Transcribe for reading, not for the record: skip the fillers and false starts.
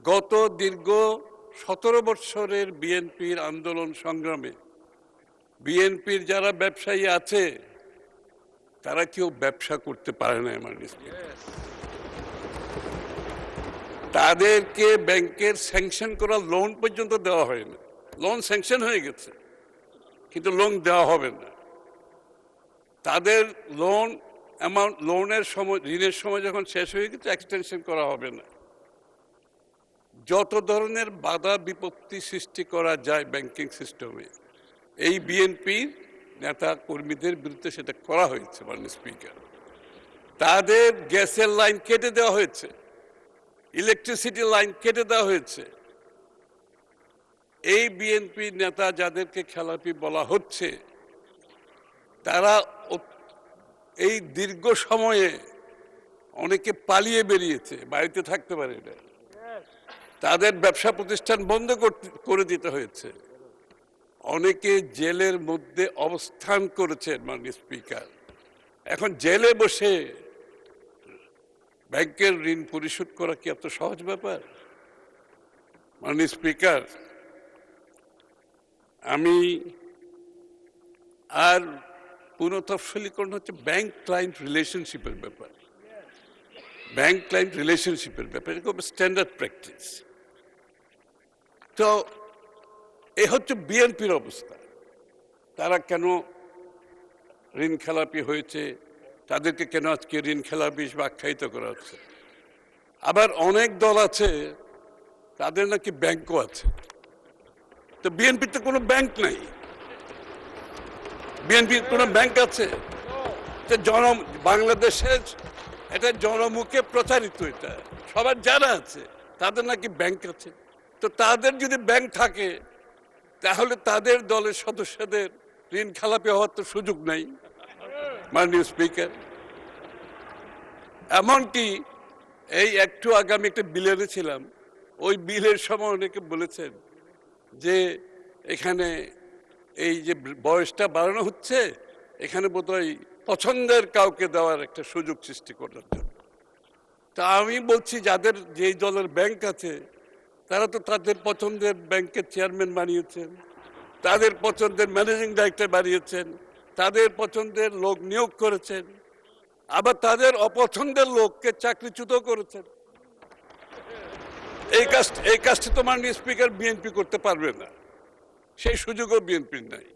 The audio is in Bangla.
গত দীর্ঘ 17 বৎসরের বিএনপির আন্দোলন সংগ্রামে বিএনপির যারা ব্যবসায়ী আছে তারা কেউ ব্যবসা করতে পারে না। তাদেরকে ব্যাংকের স্যাংশন করা লোন পর্যন্ত দেওয়া হয় না। লোন স্যাংশন হয়ে গেছে কিন্তু লোন দেওয়া হবে না। তাদের লোন অ্যামাউন্ট, লোনের সময়, ঋণের সময় যখন শেষ হয়ে গেছে এক্সটেনশন করা হবে না। যত ধরনের বাধা বিপত্তি সৃষ্টি করা যায় ব্যাংকিং সিস্টেমে এই বিএনপির নেতা কর্মীদের বিরুদ্ধে সেটা করা হয়েছে। মাননীয় স্পিকার, তাদের গ্যাসের লাইন কেটে দেওয়া হয়েছে, ইলেকট্রিসিটি লাইন কেটে দেওয়া হয়েছে। এই বিএনপি নেতা যাদেরকে খেলাপি বলা হচ্ছে তারা এই দীর্ঘ সময়ে অনেকে পালিয়ে বেরিয়েছে, বাড়িতে থাকতে পারে না, তাদের ব্যবসা প্রতিষ্ঠান বন্ধ করে দিতে হয়েছে, অনেকে জেলের মধ্যে অবস্থান করেছেন। মাননীয় স্পিকার, এখন জেলে বসে ব্যাংকের ঋণ পরিশোধ করা কি এত সহজ ব্যাপার? মাননীয় স্পিকার, আমি আর পুনঃতফসিলীকরণ হচ্ছে ব্যাংক ক্লায়েন্ট রিলেশনশিপের ব্যাপার। ব্যাংক ক্লায়েন্ট রিলেশনশিপের ব্যাপার এটা খুব স্ট্যান্ডার্ড প্র্যাকটিস। তো এই হচ্ছে বিএনপির অবস্থা। তারা কেন ঋণ খেলাপি হয়েছে, তাদেরকে কেন আজকে ঋণ খেলাপি হিসেবে আখ্যায়িত করা হচ্ছে। আবার অনেক দল আছে তাদের নাকি ব্যাংকও আছে। তো বিএনপির তো কোনো ব্যাংক নাই। বিএনপির কোনো ব্যাংক আছে? বাংলাদেশের এটা জনমুখে প্রচারিত, এটা সবার জানা আছে তাদের নাকি ব্যাংক আছে। তো তাদের যদি ব্যাংক থাকে তাহলে তাদের দলের সদস্যদের ঋণ খেলাপি হওয়ার তো সুযোগ নাই। মাননীয় স্পিকার, এমনকি এই একটু আগে আমি একটা বিল এনেছিলাম, ওই বিলের সময় অনেকে বলেছেন যে এখানে এই যে বয়সটা বাড়ানো হচ্ছে, এখানে বোধহয় পছন্দের কাউকে দেওয়ার একটা সুযোগ সৃষ্টি করার জন্য। তা আমি বলছি, যাদের যেই দলের ব্যাংক আছে তারা তো তাদের পছন্দের ব্যাংকের চেয়ারম্যান বানিয়েছেন, তাদের পছন্দের ম্যানেজিং ডাইরেক্টর বানিয়েছেন, তাদের পছন্দের লোক নিয়োগ করেছেন, আবার তাদের অপছন্দের লোককে চাকরিচ্যুত করেছেন। এই কাজটি তো মাননীয় স্পিকার বিএনপি করতে পারবে না, সেই সুযোগও বিএনপির নাই।